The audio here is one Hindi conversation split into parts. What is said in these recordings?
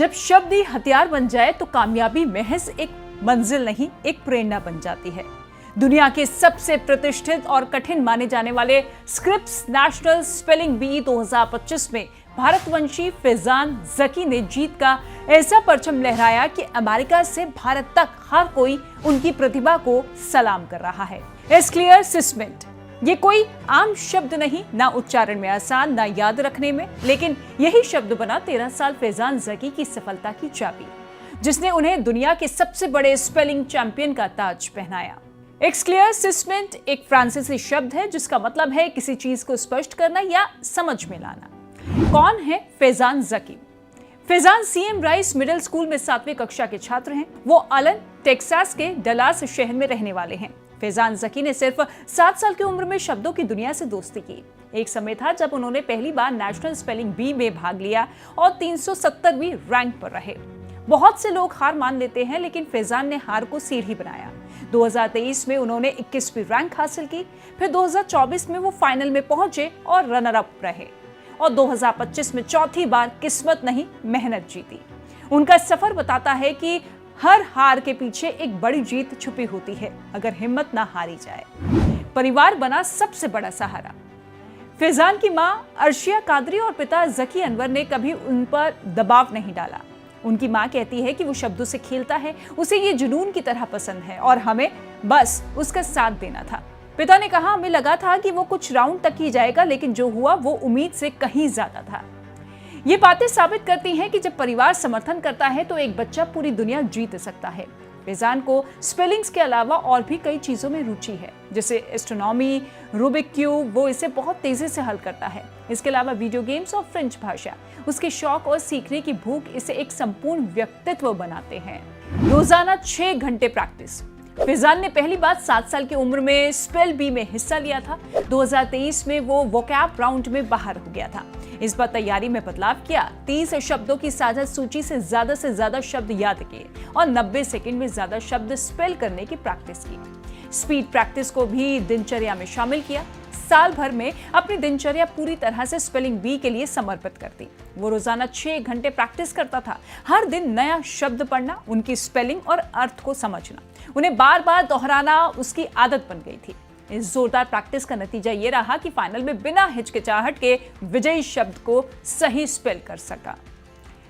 जब शब्द ही हथियार बन जाए तो कामयाबी महज एक मंजिल नहीं, एक प्रेरणा बन जाती है। दुनिया के सबसे प्रतिष्ठित और कठिन माने जाने वाले स्क्रिप्स नेशनल स्पेलिंग बी 2025 में भारतवंशी फैजान जकी ने जीत का ऐसा परचम लहराया कि अमेरिका से भारत तक हर कोई उनकी प्रतिभा को सलाम कर रहा है। एस्क्लेयरसिसमेंट ये कोई आम शब्द नहीं, ना उच्चारण में आसान, ना याद रखने में, लेकिन यही शब्द बना 13 साल फैजान जकी की सफलता की चाबी, जिसने उन्हें दुनिया के सबसे बड़े स्पेलिंग चैंपियन का ताज पहनाया। एस्क्लेयरसिसमेंट एक फ्रांसीसी शब्द है जिसका मतलब है किसी चीज को स्पष्ट करना या समझ में लाना। कौन है Faizan Zaki? Faizan CM rise middle school में 7वीं कक्षा के छात्र हैं। वो अलन, टेक्सास के डलास शहर में रहने वाले हैं। फैजान जकी ने सिर्फ 7 साल की उम्र में शब्दों की दुनिया से दोस्ती की। एक समय था जब उन्होंने पहली बार नेशनल स्पेलिंग बी में भाग लिया और 370वीं रैंक पर रहे। बहुत से लोग हार मान लेते हैं, लेकिन फैजान ने हार को सीढ़ी बनाया। 2023 में उन्होंने 21वीं रैंक हासिल की, फिर 2024 में वो फाइनल में पहुंचे और रनर अप रहे, और 2025 में चौथी बार किस्मत नहीं मेहनत जीती। उनका सफर बताता है कि हर हार के पीछे एक बड़ी जीत छुपी होती है, अगर हिम्मत ना हारी जाए। परिवार बना सबसे बड़ा सहारा। फैजान की मां अर्शिया कादरी और पिता जकी अनवर ने कभी उन पर दबाव नहीं डाला। उनकी मां कहती है कि वो शब्दों से खेलता है, उसे ये जुनून की तरह पसंद है और हमें बस उसका साथ देना था। पिता ने कहा, हमें लगा था कि वो कुछ राउंड तक ही जाएगा, लेकिन जो हुआ वो उम्मीद से कहीं ज्यादा था। ये बातें साबित करती हैं कि जब परिवार समर्थन करता है तो एक बच्चा पूरी दुनिया जीत सकता है। फैजान को स्पेलिंग्स के अलावा और भी कई चीजों में रुचि है, जैसे एस्ट्रोनॉमी, रूबिक क्यूब, वो इसे बहुत तेजी से हल करता है। इसके अलावा वीडियो गेम्स और फ्रेंच भाषा, उसके शौक और सीखने की भूख इसे एक संपूर्ण व्यक्तित्व बनाते हैं। रोजाना 6 घंटे प्रैक्टिस। फैजान ने पहली बार 7 साल की उम्र में स्पेल बी में हिस्सा लिया था। 2023 में वो वोकैब राउंड में बाहर हो गया था। इस बार तैयारी में बदलाव किया, 30 शब्दों की साझा सूची से ज्यादा शब्द याद किए और 90 सेकंड में ज्यादा शब्द स्पेल करने की प्रैक्टिस की। स्पीड प्रैक्टिस को भी दिनचर्या में शामिल किया। साल भर में अपनी दिनचर्या पूरी तरह से स्पेलिंग बी के लिए समर्पित करती। वो रोजाना 6 घंटे प्रैक्टिस करता था। हर दिन नया शब्द पढ़ना, उनकी स्पेलिंग और अर्थ को समझना, उन्हें बार बार दोहराना उसकी आदत बन गई थी। इस जोरदार प्रैक्टिस का नतीजा ये रहा कि फाइनल में बिना हिचकिचाहट के विजयी शब्द को सही स्पेल कर सका।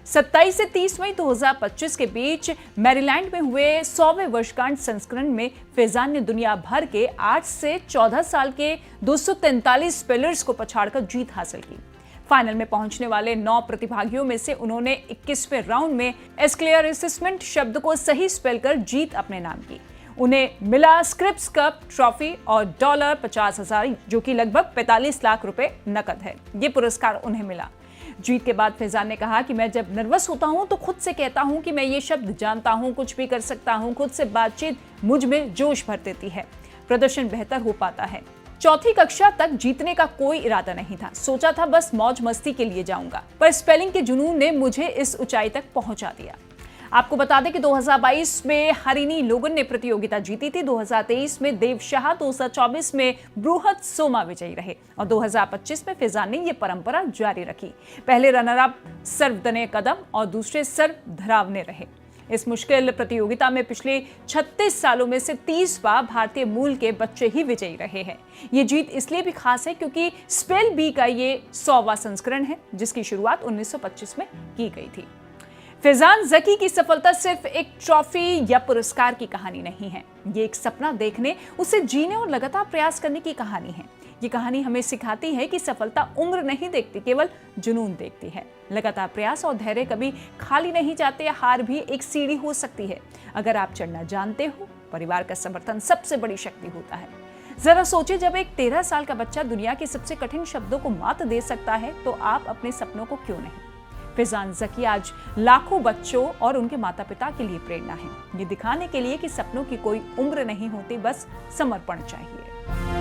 27 से 30 मई 2025 के बीच मैरीलैंड में हुए 100वें वर्षगांठ संस्करण में फैजान ने दुनिया भर के 8 से 14 साल के 243 स्पेलर्स को पछाड़कर जीत हासिल की। फाइनल में पहुंचने वाले 9 प्रतिभागियों में से उन्होंने 21वें राउंड में एस्क्लेयरसिसमेंट शब्द को सही स्पेल कर जीत अपने नाम की। उन्हें मिला स्क्रिप्स कप, ट्रॉफी और $50,000, जो कि लगभग 45 लाख रुपए नकद है। ये पुरस्कार उन्हें मिला। जीत के बाद फैजान ने कहा कि मैं जब नर्वस होता हूं तो खुद से कहता हूं कि मैं ये शब्द जानता हूं, कुछ भी कर सकता हूं। खुद से बातचीत मुझ में जोश भर देती है, प्रदर्शन बेहतर हो पाता है। चौथी कक्षा तक जीतने का कोई इरादा नहीं था, सोचा था बस मौज मस्ती के लिए जाऊंगा, पर स्पेलिंग के जुनून ने मुझे इस ऊंचाई तक पहुंचा दिया। आपको बता दें कि 2022 में हरिनी लोगन ने प्रतियोगिता जीती थी। 2023 में देव शाह, 2024 में बृहत सोमा विजयी रहे और 2025 में फैजान ने ये परंपरा जारी रखी। पहले रनर अप सर्वदने कदम और दूसरे सर्व धरावने रहे। इस मुश्किल प्रतियोगिता में पिछले 36 सालों में से 30 बार भारतीय मूल के बच्चे ही विजयी रहे हैं। ये जीत इसलिए भी खास है क्योंकि स्पेल बी का ये 100वां संस्करण है, जिसकी शुरुआत 1925 में की गई थी। फैजान जकी की सफलता सिर्फ एक ट्रॉफी या पुरस्कार की कहानी नहीं है, ये एक सपना देखने, उसे जीने और लगातार प्रयास करने की कहानी है। ये कहानी हमें सिखाती है कि सफलता उम्र नहीं देखती, केवल जुनून देखती है। लगातार प्रयास और धैर्य कभी खाली नहीं जाते। हार भी एक सीढ़ी हो सकती है, अगर आप चढ़ना जानते हो। परिवार का समर्थन सबसे बड़ी शक्ति होता है। जरा सोचिए, जब एक 13 साल का बच्चा दुनिया के सबसे कठिन शब्दों को मात दे सकता है, तो आप अपने सपनों को क्यों नहीं। फैजान जकी आज लाखों बच्चों और उनके माता पिता के लिए प्रेरणा है, ये दिखाने के लिए कि सपनों की कोई उम्र नहीं होती, बस समर्पण चाहिए।